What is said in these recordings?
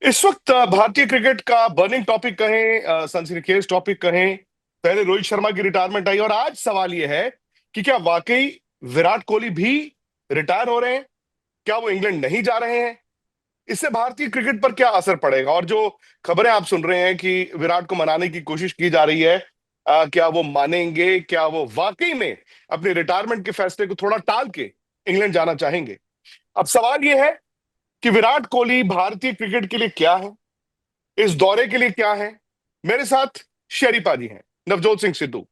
इस वक्त भारतीय क्रिकेट का बर्निंग टॉपिक कहें, सनसनीखेज टॉपिक कहें। पहले रोहित शर्मा की रिटायरमेंट आई और आज सवाल यह है कि क्या वाकई विराट कोहली भी रिटायर हो रहे हैं? क्या वो इंग्लैंड नहीं जा रहे हैं? इससे भारतीय क्रिकेट पर क्या असर पड़ेगा? और जो खबरें आप सुन रहे हैं कि विराट को मनाने की कोशिश की जा रही है, क्या वो मानेंगे? क्या वो वाकई में अपने रिटायरमेंट के फैसले को थोड़ा टाल के इंग्लैंड जाना चाहेंगे? अब सवाल यह है कि विराट कोहली भारतीय क्रिकेट के लिए क्या है, इस दौरे के लिए क्या है। मेरे साथ शरीफा जी हैं, नवजोत सिंह सिद्धू।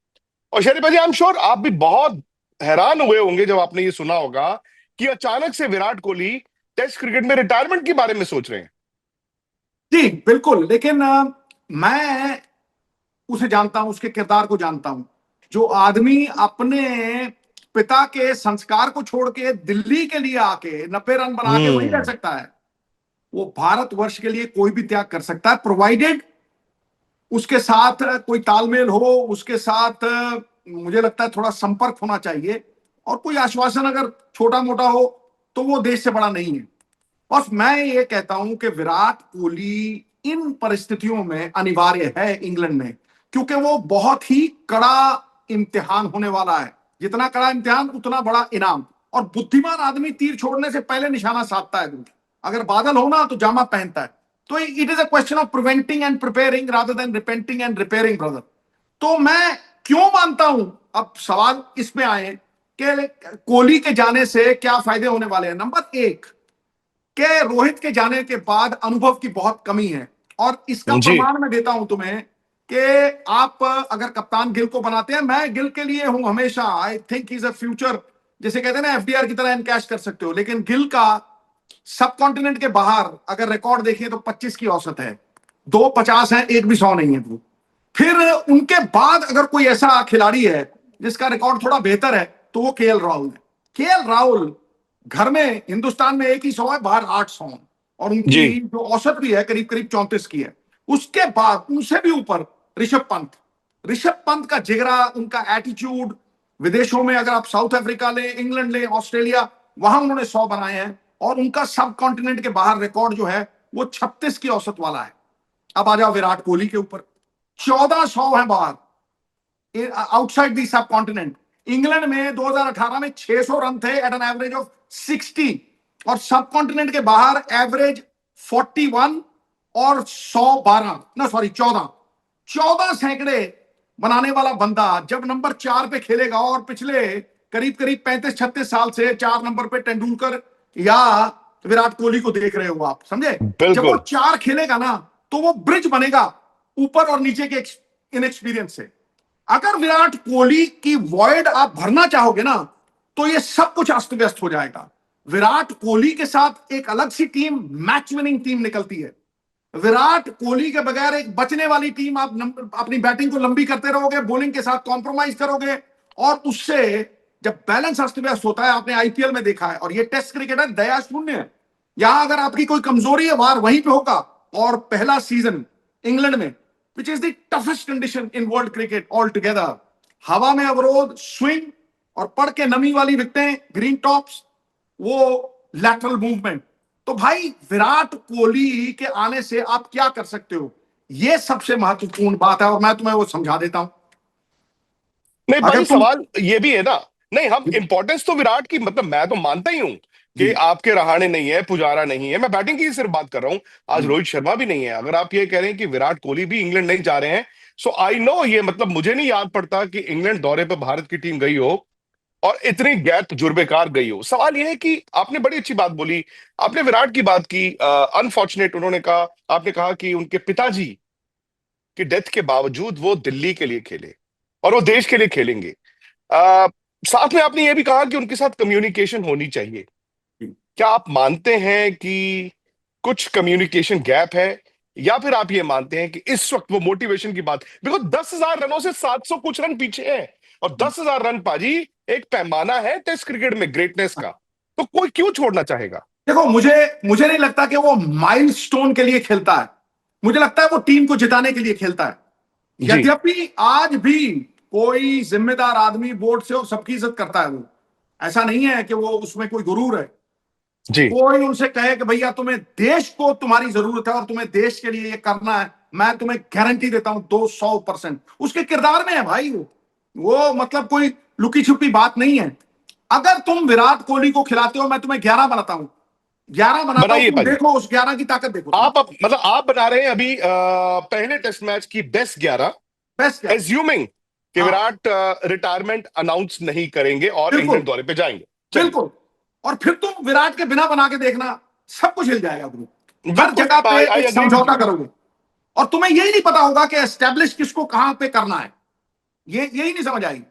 और शरीफा जी, आई एम श्योर आप भी बहुत हैरान हुए होंगे जब आपने ये सुना होगा कि अचानक से विराट कोहली टेस्ट क्रिकेट में रिटायरमेंट के बारे में सोच रहे हैं। जी बिल्कुल। लेकिन मैं उसे जानता हूं, उसके किरदार को जानता हूं। जो आदमी अपने पिता के संस्कार को छोड़ के दिल्ली के लिए आके 90 रन बना के वहीं रह हम्म। सकता है, वो भारतवर्ष के लिए कोई भी त्याग कर सकता है, प्रोवाइडेड उसके साथ कोई तालमेल हो, उसके साथ मुझे लगता है थोड़ा संपर्क होना चाहिए, और कोई आश्वासन अगर छोटा मोटा हो तो वो देश से बड़ा नहीं है। बस मैं ये कहता हूं कि विराट कोहली इन परिस्थितियों में अनिवार्य है इंग्लैंड में, क्योंकि वो बहुत ही कड़ा इम्तिहान होने वाला है। जितना कड़ा इम्तिहान उतना बड़ा इनाम। और बुद्धिमान आदमी तीर छोड़ने से पहले निशाना साधता है। अगर बादल हो ना तो जामा पहनता है। तो it is a question of preventing and preparing rather than repenting and repairing, brother. तो मैं क्यों मानता हूं, अब सवाल इसमें आए कि कोहली के जाने से क्या फायदे होने वाले हैं। नंबर एक, के रोहित के जाने के बाद अनुभव की बहुत कमी है, और इसका जी। प्रमाण मैं देता हूं तुम्हें कि आप अगर कप्तान गिल को बनाते हैं, मैं गिल के लिए हूं हमेशा। I think is a future, जैसे कहते हैं ना एफडीआर की तरह इनकैश कर सकते हो, लेकिन गिल का सब कॉन्टिनेंट के बाहर अगर रिकॉर्ड देखिए तो 25 की औसत है। दो 50 है, एक भी 100 नहीं है। वो फिर उनके बाद अगर कोई ऐसा खिलाड़ी है जिसका रिकॉर्ड थोड़ा बेहतर है तो वो केएल राहुल है। केएल राहुल घर में हिंदुस्तान में एक ही 100 है, बाहर 800 है, और जी। उनकी जो औसत भी है करीब करीब 34 की है। उसके बाद उनसे भी ऊपर ऋषभ पंत। ऋषभ पंत का जिगरा, उनका एटीट्यूड, विदेशों में अगर आप साउथ अफ्रीका ले, इंग्लैंड ले, ऑस्ट्रेलिया, वहां उन्होंने 100 बनाए हैं, और उनका सब कॉन्टिनेंट के बाहर रिकॉर्ड जो है वो 36 की औसत वाला है। अब आ जाओ विराट कोहली के ऊपर, 1400 है बाहर आउटसाइड दी सब कॉन्टिनेंट। इंग्लैंड में 2018 में 600 रन थे एट एन एवरेज ऑफ 60, और सब कॉन्टिनेंट के बाहर एवरेज 41 और 112, ना सॉरी 14, 14 सैकड़े बनाने वाला बंदा जब नंबर 4 पे खेलेगा, और पिछले करीब करीब 35-36 साल से 4 नंबर पे तेंदुलकर या विराट कोहली को देख रहे हो आप, समझे। जब वो बिल्कुल। 4 खेलेगा ना तो वो ब्रिज बनेगा ऊपर और नीचे के इनएक्सपीरियंस से। अगर विराट कोहली की वॉइड आप भरना चाहोगे ना तो ये सब कुछ अस्त व्यस्त हो जाएगा। विराट कोहली के साथ एक अलग सी टीम, मैच विनिंग टीम निकलती है। विराट कोहली के बगैर एक बचने वाली टीम, आप अपनी बैटिंग को लंबी करते रहोगे, बॉलिंग के साथ कॉम्प्रोमाइज करोगे, और उससे जब बैलेंस अस्त व्यस्त होता है, आपने आईपीएल में देखा है, और ये टेस्ट क्रिकेट है, दया शून्य है। यहां अगर आपकी कोई कमजोरी है वार वहीं पे होगा। और पहला सीजन इंग्लैंड में, विच is the toughest condition in world cricket all together, हवा में अवरोध, स्विंग, और पड़ के नमी वाली विकेटें, ग्रीन टॉप्स, वो लैटरल मूवमेंट। तो भाई विराट कोहली के आने से आप क्या कर सकते हो, ये सबसे महत्वपूर्ण बात है, और मैं तुम्हें वो समझा देता हूं। नहीं अगर भाई, तुम सवाल ये भी है ना। नहीं, हम इंपॉर्टेंस तो विराट की, मतलब मैं तो मानता ही हूं कि जी आपके रहाणे नहीं है, पुजारा नहीं है, मैं बैटिंग की सिर्फ बात कर रहा हूं। आज जी रोहित शर्मा भी नहीं है। अगर आप ये कह रहे हैं कि विराट कोहली भी इंग्लैंड नहीं जा रहे हैं, सो आई नो, ये मतलब मुझे नहीं याद पड़ता कि इंग्लैंड दौरे पर भारत की टीम गई हो और इतनी गैर तजुर्बेकार गई हो। सवाल यह है कि आपने बड़ी अच्छी बात बोली, आपने विराट की बात की। अनफॉर्चुनेट उन्होंने कहा, आपने कहा कि उनके पिताजी की डेथ के बावजूद वो दिल्ली के लिए खेले और वो देश के लिए खेलेंगे। आ, साथ में आपने ये भी कहा कि उनके साथ कम्युनिकेशन होनी चाहिए। जी। क्या आप मानते हैं कि कुछ कम्युनिकेशन गैप है, या फिर आप ये मानते हैं कि इस वक्त वो मोटिवेशन की बात, बिकॉज 10,000 रनों से 700 कुछ रन पीछे है, और 10,000 रन पाजी एक पैमाना है टेस्ट क्रिकेट में ग्रेटनेस का, तो कोई क्यों छोड़ना चाहेगा? देखो, मुझे मुझे नहीं लगता कि वो माइलस्टोन के लिए खेलता है। मुझे लगता है वो टीम को जिताने के लिए खेलता है। जी। यद्यपि आज भी कोई जिम्मेदार आदमी बोर्ड से और सबकी इज्जत करता है वो, ऐसा नहीं है कि वो उसमें कोई गुरूर है। जी। कोई उनसे कहे कि भैया तुम्हें देश को तुम्हारी जरूरत है और तुम्हें देश के लिए ये करना है, मैं तुम्हें गारंटी देता हूं 200% उसके किरदार में है भाई। वो मतलब कोई लुकी छुपी बात नहीं है। अगर तुम विराट कोहली को खिलाते हो, मैं तुम्हें 11 बनाता हूं, 11 बनाता हूं, बनाइए तुम पाजी। देखो उस 11 की ताकत देखो तुम। मतलब आप बना रहे हैं अभी पहले टेस्ट मैच की बेस्ट 11, बेस्ट 11। एज्यूमिंग कि हाँ विराट रिटायरमेंट अनाउंस नहीं करेंगे और बिल्कुल इंग्लैंड दौरे पे जाएंगे। चलिए। बिल्कुल। और फिर तुम विराट के बिना बना के देखना, सब कुछ हिल जाएगा गुरु। हर बिल्कुल, जगह पे आई आई एक एग्री विद समझौता यू। करोगे और तुम्हें यही नहीं पता होगा कि एस्टेब्लिश किसको कहां पे करना है, ये यही नहीं समझ आई।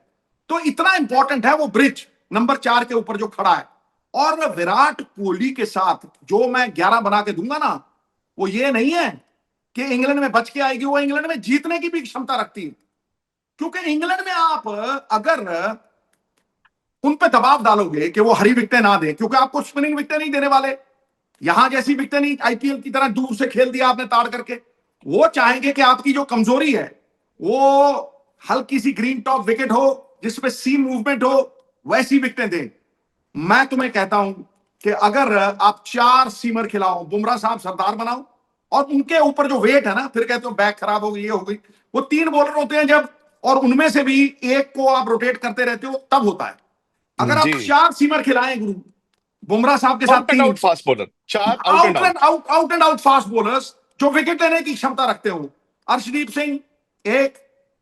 तो इतना इंपॉर्टेंट है वो ब्रिज नंबर 4 के ऊपर जो खड़ा है। और विराट कोहली के साथ जो मैं 11 बना के दूंगा ना, वो ये नहीं है कि इंग्लैंड में बच के आएगी, वो इंग्लैंड में जीतने की भी क्षमता रखती है। क्योंकि इंग्लैंड में आप अगर उन पे दबाव डालोगे कि वो हरी विकेटें ना दें, क्योंकि आपको स्पिनिंग विकेटें नहीं देने वाले, यहां जैसी विकेटें नहीं, आईपीएल की तरह दूर से खेल दिया आपने ताड़ करके। वो चाहेंगे कि आपकी जो कमजोरी है वो हल्की सी ग्रीन टॉप विकेट हो जिसमें सीम मूवमेंट हो, वैसी विकेटें दें। मैं तुम्हें कहता हूं कि अगर आप 4 सीमर खिलाओ, बुमराह साहब सरदार बनाओ, और उनके ऊपर जो वेट है ना, फिर कहते हो बैक खराब हो गई, ये हो गई। वो 3 बॉलर होते हैं जब, और उनमें से भी एक को आप रोटेट करते रहते हो, तब होता है। अगर आप जी। 4 सीमर खिलाएं गुरु, बुमराह साहब के साथ out and 3, out fast bowler, 4 out and out and out. Out, out and out fast bowlers जो विकेट लेने की क्षमता रखते हो। अर्शदीप सिंह एक,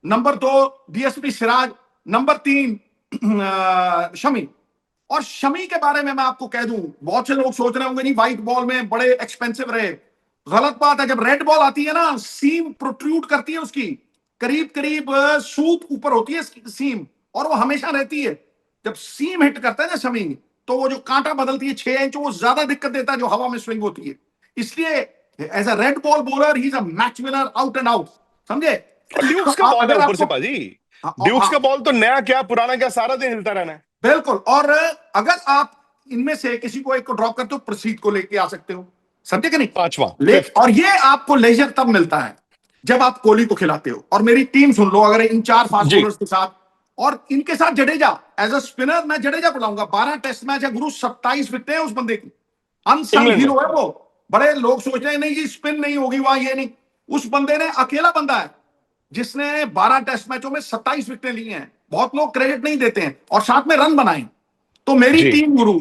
number 2 DSP Siraj, number 3 Shami. और शमी के बारे में मैं आपको कह दूं, बहुत से लोग सोच रहे होंगे नहीं व्हाइट बॉल में बड़े एक्सपेंसिव रहे। गलत बात है। जब रेड बॉल आती है ना, सीम प्रोट्रूड करती है उसकी, करीब करीब सूप ऊपर होती है सीम, और वो हमेशा रहती है। जब सीम हिट करता है ना शमी, तो वो जो कांटा बदलती है 6 इंच, वो ज्यादा दिक्कत देता है जो हवा में स्विंग होती है। इसलिए as a red ball bowler he is a match winner, out and out. समझे? और ड्यूक्स का आप बॉल है अगर ऊपर से आपको, पाजी। हाँ, ड्यूक्स का हाँ, बॉल तो नया क्या पुराना क्या सारा दिन हिलता रहना है। बिल्कुल। और अगर आप इनमें से किसी को एक को ड्रॉप करते हो, प्रसीद को लेके आ सकते हो। समझे कि नहीं? पांचवा, ले, फिफ्थ। और ये आपको लेजर तब मिलता है जब आप कोहली को खिलाते हो। और मेरी टीम सुन लो, अगर इन 4 फास्ट जी। बॉलर्स के साथ, और इनके साथ जडेजा एज अ स्पिनर, मैं जडेजा को लाऊंगा। 12 टेस्ट मैच है गुरु, 27 विकेटें हैं उस बंदे की। अनसंग इंग्लैंड में। हीरो है वो। बड़े लोग सोच रहे हैं नहीं जी स्पिन नहीं होगी वहां, ये नहीं। उस बंदे ने, अकेला बंदा है जिसने 12 टेस्ट मैचों में 27 विकेटें ली हैं। बहुत लोग क्रेडिट नहीं देते हैं, और साथ में रन बनाए। तो मेरी जी। टीम गुरु,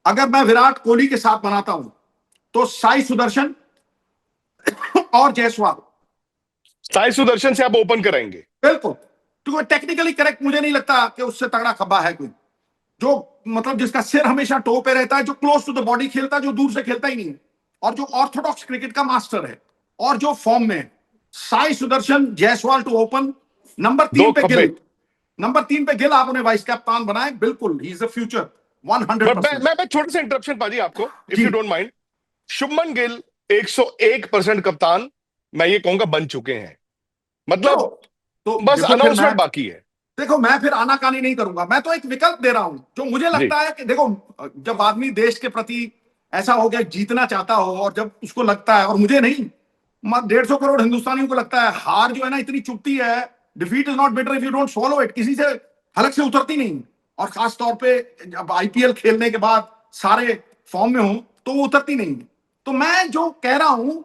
अगर मैं विराट कोहली के साथ बनाता हूं, तो साई सुदर्शन और जायसवाल। साई सुदर्शन से आप ओपन कराएंगे। बिल्कुल। क्योंकि टेक्निकली करेक्ट मुझे नहीं लगता कि उससे तगड़ा खब्बा है कोई, जो मतलब जिसका सिर हमेशा टो पे रहता है, जो क्लोज टू द बॉडी खेलता है, जो दूर से खेलता ही नहीं है, और जो ऑर्थोडॉक्स क्रिकेट का मास्टर है, और जो फॉर्म में है। Sai Sudharsan, Jaiswal to open. Number दो 3 पे खब्बे। गिल। नंबर 3 पे गिल आपने वाइस कप्तान बनाए। बिल्कुल, ही इज द फ्यूचर, मैं 100%। मैं मैं छोटे से इंटरप्शन पाजी आपको, इफ जी। You don't mind. Shubman Gill 101% कप्तान मैं ये कहूंगा बन चुके हैं। चलो, मतलब तो बस देखो फिर मैं, अनाउंसमेंट बाकी है। देखो मैं फिर आनाकानी नहीं करूंगा। मैं तो एक विकल्प दे रहा हूं जो मुझे जी। लगता है कि देखो, जब आदमी देश के प्रति ऐसा हो गया, जीतना चाहता हो, और जब उसको लगता है, और मुझे नहीं, 150 करोड़ हिंदुस्तानियों को लगता है हार जो है ना इतनी चुभती है, defeat is not better if you don't swallow it, किसी से हलक से उतरती नहीं। और खास तौर पे जब आईपीएल खेलने के बाद सारे फॉर्म में हो, तो वो उतरती नहीं। तो मैं जो कह रहा हूं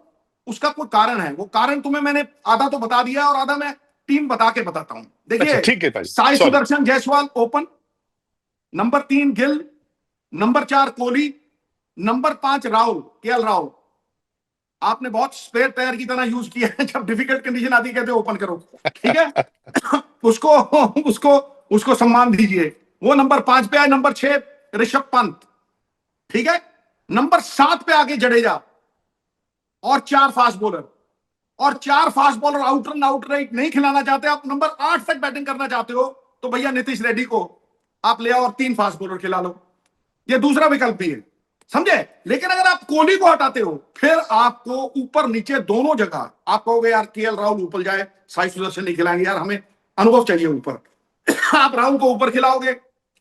उसका कोई कारण है। वो कारण तुम्हें मैंने आधा तो बता दिया, और आधा मैं टीम बता के बताता हूं। अच्छा देखिए, ठीक है पाजी, Sai sorry. Sudarshan Jaiswal open, number 3 Gill, number 4 Kohli, number 5 Rahul, KL Rahul. आपने बहुत स्पेयर टायर की तरह यूज किया है, जब डिफिकल्ट कंडीशन आती है कहते ओपन करो। ठीक है? उसको उसको उसको सम्मान दीजिए। वो नंबर 5 पे आए। नंबर 6 ऋषभ पंत। ठीक है? नंबर 7 पे आगे जडेजा, और 4 फास्ट बॉलर। और 4 fast bowler out run out rate नहीं खिलाना चाहते, आप नंबर 8 तक बैटिंग करना चाहते हो, तो भैया नीतीश रेड्डी को आप ले आओ और 3 फास्ट बॉलर खिला लो। ये दूसरा विकल्प भी है। समझे? लेकिन अगर आप कोहली को हटाते हो, फिर आपको ऊपर नीचे दोनों जगह आप कहोगे यार केएल राहुल ऊपर जाए, साई सुदर्शन नहीं खिलाएंगे, यार हमें अनुभव चाहिए ऊपर। आप राहुल को ऊपर खिलाओगे,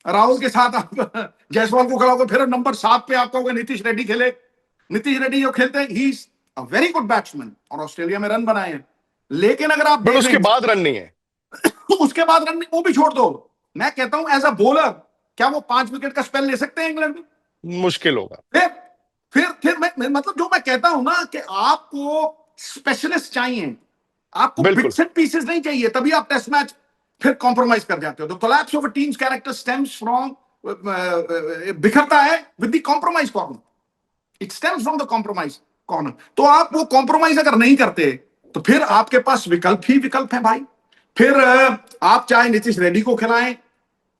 राहुल के साथ आप जायसवाल को खिलाओगे, फिर नंबर 7 पे आप कहोगे नीतीश रेड्डी खेले। नीतीश रेड्डी जो खेलते हैं, ही is a very good batsman, और ऑस्ट्रेलिया में रन बनाए हैं। लेकिन अगर आप बट उसके देखें, बाद रन नहीं है। तो उसके बाद रन वो भी छोड़ दो। मैं कहता हूं एज अ बॉलर, क्या वो 5 विकेट का स्पेल ले सकते हैं इंग्लैंड में? मुश्किल होगा। फिर फिर मतलब जो मैं कहता हूं ना कि आपको स्पेशलिस्ट चाहिए, आपको बिल्कुल। बिट्स एंड पीसेस नहीं चाहिए, तभी आप टेस्ट मैच फिर कॉम्प्रोमाइज कर जाते हो। The collapse of a team's character stems from, बिखरता है with the compromise corner, it stems from the compromise corner. तो आप वो कॉम्प्रोमाइज अगर नहीं करते तो फिर आपके पास विकल्प ही विकल्प है भाई। फिर आप चाहे नीतीश रेड्डी को खिलाएं,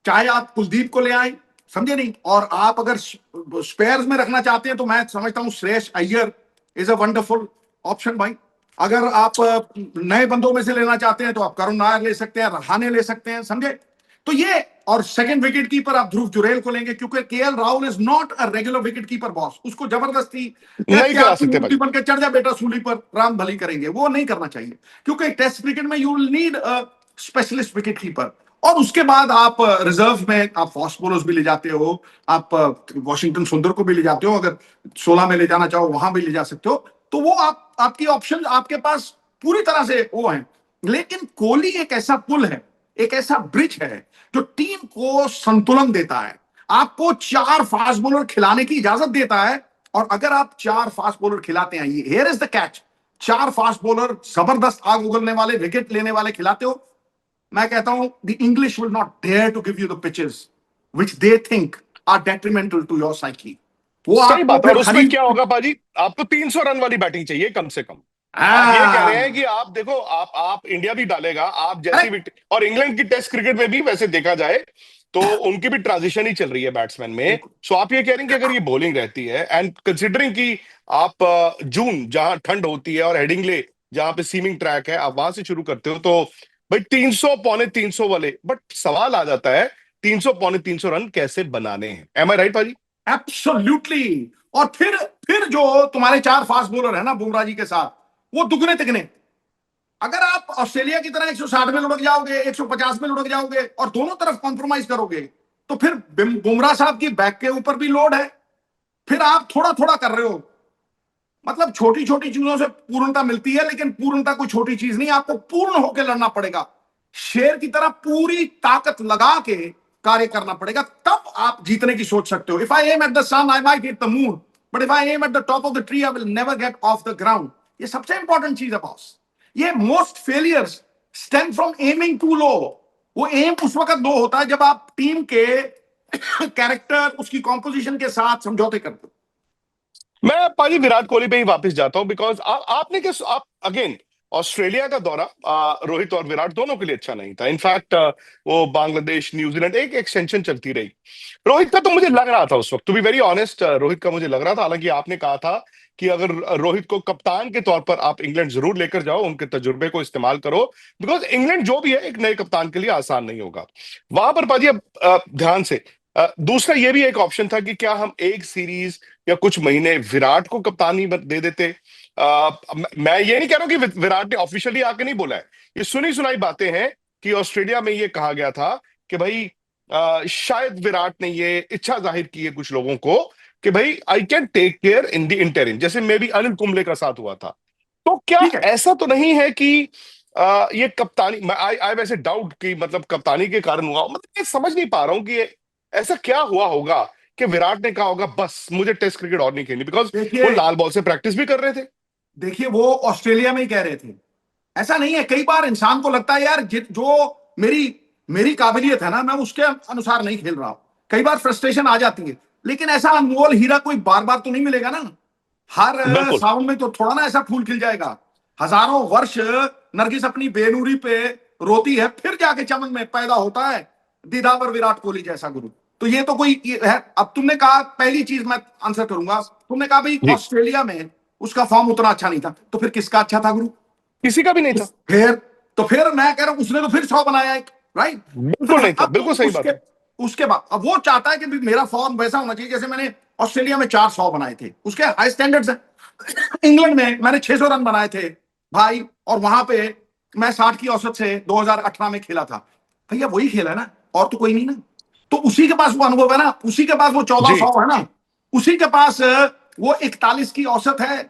चाहे आप कुलदीप को ले आए, समझे नहीं, और आप अगर स्पेयर्स में रखना चाहते हैं तो मैं समझता हूं Shreyas Iyer is a wonderful option भाई। अगर आप नए बंदों में से लेना चाहते हैं तो आप करुण नायर ले सकते हैं, रहाणे ले सकते हैं, समझे। तो ये, और सेकंड विकेट कीपर आप ध्रुव जुरेल को लेंगे, क्योंकि KL Rahul is not a regular wicket keeper boss. उसको जबरदस्ती नहीं क्या करा तू सकते मूर्ति भाई। बन के चढ़ जा बेटा सूली पर, राम भली करेंगे, वो नहीं करना चाहिए। क्योंकि टेस्ट क्रिकेट में you will need a specialist wicket keeper. और उसके बाद आप रिजर्व में आप फास्ट बॉलर्स भी ले जाते हो, आप वॉशिंगटन सुंदर को भी ले जाते हो, अगर 16 में ले जाना चाहो वहां भी ले जा सकते हो। तो वो आपकी ऑप्शन आपके पास पूरी तरह से वो है। लेकिन कोहली एक ऐसा पुल है, एक ऐसा ब्रिज है जो टीम को संतुलन देता है, आपको चार फास्ट बॉलर खिलाने की इजाजत देता है। और अगर आप चार फास्ट बॉलर खिलाते हैं, ये हियर इज द कैच, चार फास्ट बॉलर जबरदस्त आग उगलने वाले विकेट लेने वाले खिलाते हो, मैं कहता हूं the English will not dare to give you the pitches which they think are detrimental to your psyche. वो सही आपको बात है। और फिर उसमें हरी, क्या होगा पाजी, आपको 300 रन वाली बैटिंग चाहिए कम से कम। आप ये कह रहे हैं कि आ, आप देखो, आप इंडिया भी डालेगा आप अरे जैसी भी, और इंग्लैंड की टेस्ट क्रिकेट में भी वैसे देखा जाए तो उनकी भी ट्रांजिशन ही चल रही है बैट्समैन में। बिल्कुल सो आप ये कह रहे हैं कि अगर ये बॉलिंग रहती है, एंड कंसिडरिंग कि आप जून जहां ठंड होती है और हेडिंगले जहां पे सीमिंग ट्रैक है, आप वहां से शुरू करते हो, तो भाई 300 पौने 300 वाले, बट सवाल आ जाता है 300 पौने 300 रन कैसे बनाने हैं। एम आई राइट पाजी? एब्सोल्युटली। और फिर जो तुम्हारे चार फास्ट बॉलर है ना बुमराह जी के साथ, वो दुगने तिगने। अगर आप ऑस्ट्रेलिया की तरह 160 में लुढ़क जाओगे, 150 में लुढ़क जाओगे और दोनों तरफ कॉम्प्रोमाइज करोगे, तो फिर बुमराह साहब की बैक के ऊपर भी लोड है। फिर आप थोड़ा थोड़ा कर रहे हो, मतलब छोटी छोटी चीजों से पूर्णता मिलती है, लेकिन पूर्णता कोई छोटी चीज नहीं, आपको पूर्ण होकर लड़ना पड़ेगा, शेर की तरह पूरी ताकत लगा के कार्य करना पड़ेगा, तब आप जीतने की सोच सकते हो। If I aim at the sun I might hit the moon, but if I aim at the top of the tree I will never get off the ground. ये सबसे इंपॉर्टेंट चीज है बॉस। ये most failures stem from aiming too low. वो aim उस वक्त लो होता है जब आप टीम के कैरेक्टर, उसकी कॉम्पोजिशन के साथ समझौते करते हो। मैं पाजी विराट कोहली पे ही वापस जाता हूं, बिकॉज आपने किस आप अगेन, ऑस्ट्रेलिया का दौरा रोहित और विराट दोनों के लिए अच्छा नहीं था। इनफैक्ट वो बांग्लादेश न्यूजीलैंड एक एक्सटेंशन चलती रही। रोहित का तो मुझे लग रहा था उस वक्त, to be very honest, Rohit का मुझे लग रहा था, हालांकि आपने कहा था कि अगर रोहित को कप्तान के तौर पर आप इंग्लैंड जरूर लेकर जाओ, उनके तजुर्बे को इस्तेमाल करो, बिकॉज इंग्लैंड जो भी है एक नए कप्तान के लिए आसान नहीं होगा। वहां पर पाजी अब ध्यान से, दूसरा ये भी एक ऑप्शन था कि क्या हम एक सीरीज या कुछ महीने विराट को कप्तानी दे देते। मैं ये नहीं कह रहा हूं कि विराट ने ऑफिशियली आके नहीं बोला है, ये सुनी सुनाई बातें हैं कि ऑस्ट्रेलिया में ये कहा गया था कि भाई शायद विराट ने ये इच्छा जाहिर की है कुछ लोगों को कि भाई I can take care in the interim, जैसे मे भी अनिल कुंबले का साथ हुआ था। तो क्या ठीक है, ऐसा तो नहीं है कि ये कप्तानी, मैं आई वैसे डाउट कि मतलब कप्तानी के कारण हुआ, मतलब ये समझ नहीं पा रहा हूं कि ये ऐसा क्या हुआ होगा कि विराट ने कहा होगा बस मुझे टेस्ट क्रिकेट और नहीं खेलनी, बिकॉज वो देखिए लाल बॉल से प्रैक्टिस भी कर रहे थे। देखिए वो ऑस्ट्रेलिया में ही कह रहे थे। ऐसा नहीं है, कई बार इंसान को लगता है यार जो मेरी मेरी काबिलियत है ना, मैं उसके अनुसार नहीं खेल रहा हूं, कई बार फ्रस्ट्रेशन आ जाती है। लेकिन ऐसा अनमोल हीरा कोई बार बार तो नहीं मिलेगा ना। हर बिल्कुल। सावन में तो थोड़ा ना ऐसा फूल खिल जाएगा। हजारों वर्ष नरगिस अपनी बेनूरी पे रोती है, फिर जाके चमन में पैदा होता है दीदावर विराट कोहली जैसा गुरु। तो ये तो कोई ये है। अब तुमने कहा, पहली चीज मैं आंसर करूंगा, तुमने कहा भाई जी। ऑस्ट्रेलिया में उसका फॉर्म उतना अच्छा नहीं था, तो फिर किसका अच्छा था गुरु? किसी का भी नहीं था। फिर तो फिर मैं कह रहा हूं उसने तो फिर 100 बनाया एक, राइट। बिल्कुल नहीं था, अब बिल्कुल सही उसके बात है। उसके बाद अब वो चाहता है कि भी मेरा फॉर्म वैसा होना चाहिए जैसे मैंने ऑस्ट्रेलिया में 400 बनाए थे, उसके हाई स्टैंडर्ड्स है। इंग्लैंड में मैंने 600 रन बनाए थे भाई, और वहां पे मैं 60 की औसत से 2018 में खेला था। भैया वही खेला है ना, और तो कोई नहीं ना। तो उसी के पास वो अनुभव है ना, उसी के पास वो चौदह जी। सौ है ना, उसी के पास वो 41 की औसत है।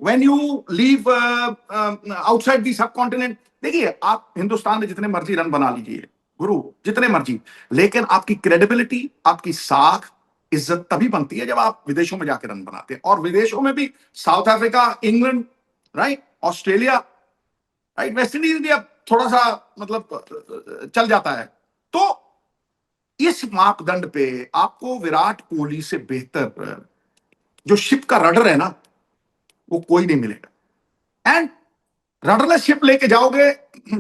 When you leave outside the सब कॉन्टिनेंट, देखिए आप हिंदुस्तान में जितने मर्जी रन बना लीजिए गुरु, जितने मर्जी, लेकिन आपकी क्रेडिबिलिटी, आपकी साख, इज्जत तभी बनती है जब आप विदेशों में जाके रन बनाते हैं, और विदेशों में भी south Africa, England, right, Australia, right, West Indies भी अब थोड़ा सा मतलब चल जाता है। तो इस मापदंड पे आपको विराट कोहली से बेहतर जो शिप का रडर है ना, वो कोई नहीं मिलेगा। एंड रडरलेस शिप लेके जाओगे,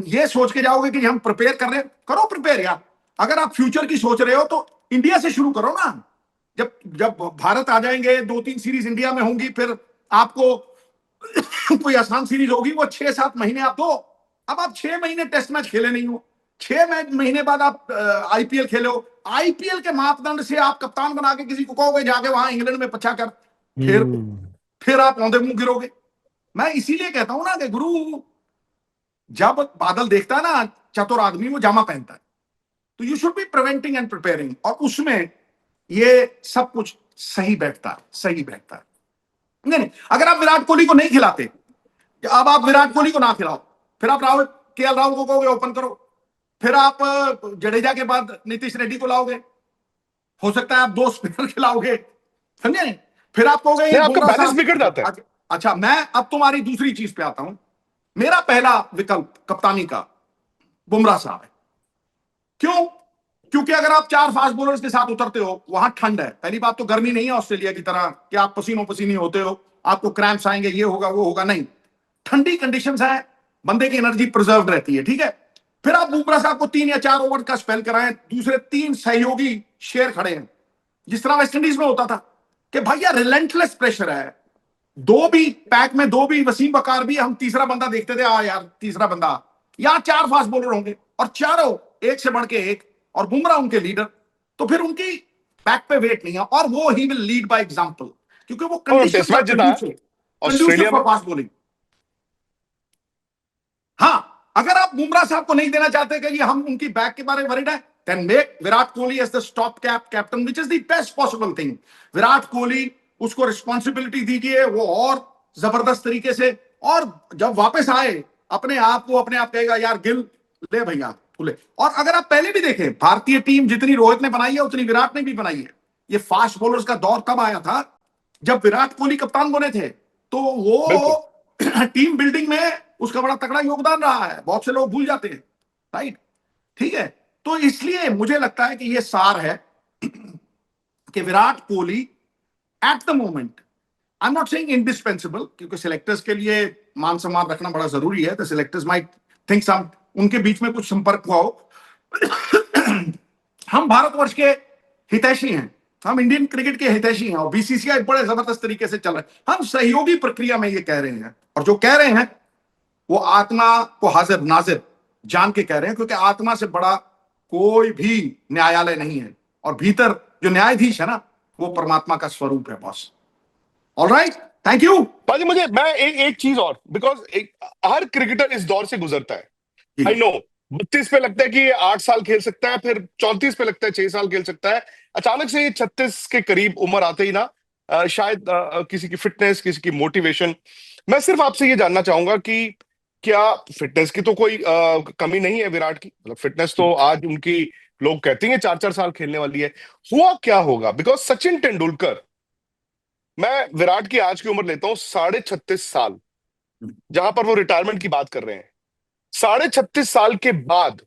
ये सोच के जाओगे कि हम प्रिपेयर कर रहे हैं, करो प्रिपेयर यार। अगर आप फ्यूचर की सोच रहे हो तो इंडिया से शुरू करो ना। जब जब भारत आ जाएंगे, 2-3 सीरीज इंडिया में होंगी, फिर आपको कोई आसान सीरीज होगी, वो 6-7 महीने आप दो। अब आप 6 महीने टेस्ट मैच खेले नहीं हो, 6 महीने बाद आप आईपीएल खेलो। आईपीएल के मापदंड से आप कप्तान बना के किसी को कहोगे जाके वहां इंग्लैंड में पछा कर, फिर हम्म। फिर आप औंधे मुंह गिरोगे। मैं इसीलिए कहता हूं ना कि गुरु, जब बादल देखता है ना चतुर आदमी, वो जामा पहनता है। तो you should be preventing and preparing, और उसमें ये सब कुछ सही बैठता है, सही बैठता है। नहीं नहीं, अगर आप विराट कोहली को नहीं खिलाते, अब आप विराट कोहली को ना खिलाओ, फिर आप राहुल, केएल राहुल को कहोगे ओपन करो, फिर आप जडेजा के बाद नीतीश रेड्डी को लाओगे, हो सकता है आप 2 स्पिनर खिलाओगे, समझे नहीं? फिर आप कहोगे ये नहीं, आपका बुमराह बैलेंस साहब। बिगड़ जाता है। अच्छा अच्छा, मैं अब तुम्हारी दूसरी चीज पे आता हूं। मेरा पहला विकल्प कप्तानी का बुमराह साहब है। क्यों? क्योंकि अगर आप 4 फास्ट बॉलर्स के साथ उतरते हो, वहां ठंड है, पहली बात तो गर्मी नहीं है ऑस्ट्रेलिया की तरह कि आप पसीनों पसीनी होते हो, आपको क्रैम्प्स आएंगे, ये होगा वो होगा, नहीं। ठंडी कंडीशंस है, बंदे की एनर्जी प्रिजर्व रहती है, ठीक है। फिर आप बुमराह साहब को 3 या 4 ओवर का स्पेल कराएं, दूसरे 3 सहयोगी शेर खड़े हैं, जिस तरह वेस्ट इंडीज में होता था कि भैया रिलेंटलेस प्रेशर है, दो भी पैक में, दो भी वसीम बकार भी, हम तीसरा बंदा देखते थे, आ यार तीसरा बंदा। यहां 4 फास्ट बॉलर होंगे और चारों एक से बढ़ के एक, और बुमराह उनके लीडर, तो फिर उनकी बैक पे वेट नहीं है, और वो he will lead by example, क्योंकि वो और कंडीशंस टेस्ट आर मैच जीता है कंड्यूसिव, कंड्यूसिव ऑस्ट्रेलिया फॉर में। Fast bowling. हाँ, अगर आप बुमराह साहब को नहीं देना चाहते कि ये हम उनकी बैक के बारे में वरीड है, then make Virat Kohli as the stop captain, which is the best possible thing. Virat Kohli, उसको रिस्पॉन्सिबिलिटी दीजिए, वो और जबरदस्त तरीके से, और जब वापस आए अपने आप, वो अपने आप कहेगा यार गिल, ले भैया खुले। और अगर आप पहले भी देखें, भारतीय टीम जितनी रोहित ने बनाई है उतनी विराट ने भी बनाई है। ये फास्ट बॉलर्स का दौर कब आया था? जब विराट कोहली कप्तान बने थे। तो बिल्कुल। वो टीम बिल्डिंग में उसका बड़ा तगड़ा योगदान रहा है, बहुत से लोग भूल जाते हैं, राइट, ठीक है। तो इसलिए मुझे लगता है कि ये सार है कि Virat Kohli at the moment, I am not saying indispensable, क्योंकि सिलेक्टर्स के लिए मान सम्मान रखना बड़ा जरूरी है, the selectors might think some, उनके बीच में कुछ संपर्क हुआ हो। हम भारतवर्ष के हितैषी हैं, हम इंडियन क्रिकेट के हितैषी हैं, और बीसीसीआई बड़े जबरदस्त तरीके से चल रहे हैं। हम सहयोगी प्रक्रिया में ये कह रहे हैं, और जो कह रहे हैं वो आत्मा को हाजिर नाजिर जान के कह रहे हैं, क्योंकि आत्मा से बड़ा कोई भी न्यायालय नहीं है, और भीतर जो न्यायाधीश है ना, वो परमात्मा का स्वरूप है बॉस। Alright, thank you. पाजी मुझे मैं एक चीज और, बिकॉज हर क्रिकेटर इस दौर से गुजरता है। आई नो 32 पे लगता है कि ये 8 साल खेल सकता है, फिर 34 पे लगता है 6 साल खेल सकता है, अचानक से ये 36 के करीब उम्र आते ही ना, शायद किसी की फिटनेस, किसी की मोटिवेशन। मैं सिर्फ आपसे ये जानना चाहूंगा कि क्या फिटनेस की तो कोई कमी नहीं है विराट की, मतलब फिटनेस तो आज उनकी, लोग कहते हैं 4-4 साल खेलने वाली है। हुआ क्या होगा? बिकॉज सचिन तेंदुलकर, मैं विराट की आज की उम्र लेता हूं 36.5 साल, जहां पर वो रिटायरमेंट की बात कर रहे हैं, 36.5 साल के बाद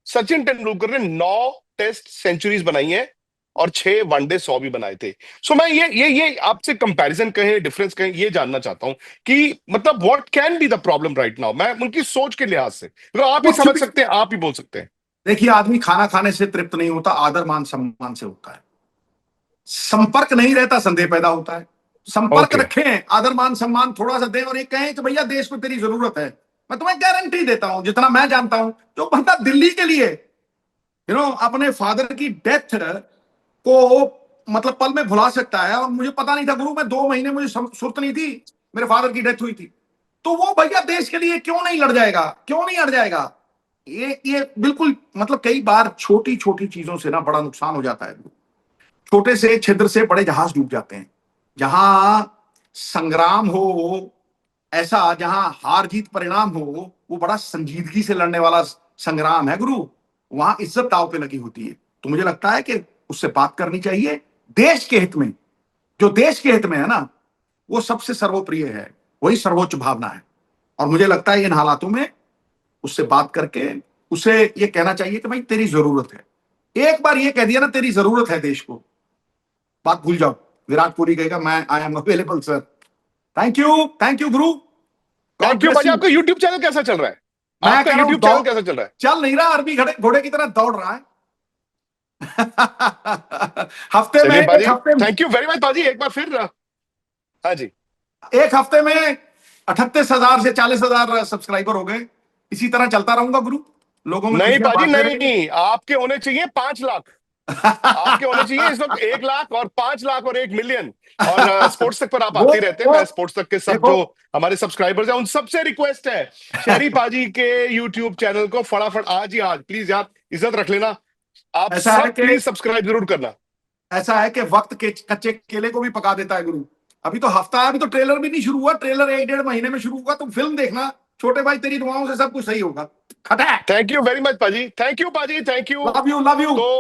सचिन तेंदुलकर ने 9 टेस्ट सेंचुरीज बनाई हैं और 6 वनडे 100 भी बनाए थे। सो मैं ये आपसे कंपैरिजन कहें, डिफरेंस कहें, ये जानना चाहता हूं कि मतलब what can be the problem right now, मैं उनकी सोच के लिहाज से, तो आप ही कुछ समझ भी, सकते हैं, आप ही बोल सकते हैं। देखिए, आदमी खाना खाने से तृप्त नहीं होता, आदर मान सम्मान से होता है। संपर्क नहीं रहता, संदेह पैदा होता है। संपर्क ओके। रखें, आदर मान सम्मान थोड़ा सा दें, और ये कहें कि भैया देश में तेरी जरूरत है। मैं तुम्हें गारंटी देता हूं, जितना मैं जानता हूं, जो बंदा दिल्ली के लिए अपने फादर की डेथ को मतलब पल में भुला सकता है, और मुझे पता नहीं था गुरु, मैं 2 महीने मुझे सुर्त नहीं थी, मेरे फादर की डेथ हुई थी, तो वो भैया देश के लिए क्यों नहीं लड़ जाएगा, क्यों नहीं अड़ जाएगा? ये बिल्कुल मतलब कई बार छोटी छोटी चीजों से ना बड़ा नुकसान हो जाता है। छोटे से छिद्र से बड़े जहाज डूब जाते हैं। जहां संग्राम हो ऐसा, जहां हार जीत परिणाम हो, वो बड़ा संजीदगी से लड़ने वाला संग्राम है गुरु। वहां इज्जत दांव पे लगी होती है। तो मुझे लगता है कि उससे बात करनी चाहिए, देश के हित में, जो देश के हित में है ना, वो सबसे सर्वप्रिय है, वही सर्वोच्च भावना है। और मुझे लगता है इन हालातों में उससे बात करके उसे ये कहना चाहिए कि भाई तेरी जरूरत है। एक बार ये कह दिया ना तेरी जरूरत है देश को, बात भूल जाओ। विराट कोहली कहेगा मैं I am available sir. Thank you Guru, God thank you bless पाजी। यू। आपका यूट्यूब चैनल कैसा चल रहा है? मैं आपका कह रहा हूं यूट्यूब चैनल कैसा चल रहा है? चल नहीं रहा, अरबी घोड़े की तरह दौड़ रहा है। हफ्ते में चलिए एक पाजी, हफ्ते में थैंक यू वेरी मच पाजी, एक बार फिर हाँ जी। एक हफ्ते में 38,000 से 40,000 सब्सक्राइबर हो गए। इसी तरह चलता रहूंगा गुरु, लोगों में नहीं खुशियां पाजी बांटते रहेंगे। नहीं, आपके होने चाहिए 5 लाख। आपके होने चाहिए इस वक्त 1 लाख और 5 लाख और 1 मिलियन। और स्पोर्ट्स तक पर आप वो आते ही रहते हैं। वो मैं स्पोर्ट्स तक के सब देखो, जो हमारे सब्सक्राइबर्स हैं उन सबसे रिक्वेस्ट है, शहरी पाजी के यूट्यूब चैनल को फटाफट आज ही आज प्लीज यार इज्जत रख लेना। आप ऐसा है सब कि प्लीज सब्सक्राइब जरूर करना। वक्त के कच्चे केले को भी पका देता है गुरु। अभी तो हफ्ता है, अभी तो ट्रेलर भी नहीं शुरू हुआ। ट्रेलर 1 डेढ़ महीने में शुरू होगा। तुम फिल्म देखना छोटे भाई, तेरी दुआओं से सब कुछ सही होगा। खटा। थैंक यू वेरी मच पाजी, थैंक यू पाजी, thank you. Love you love you. तो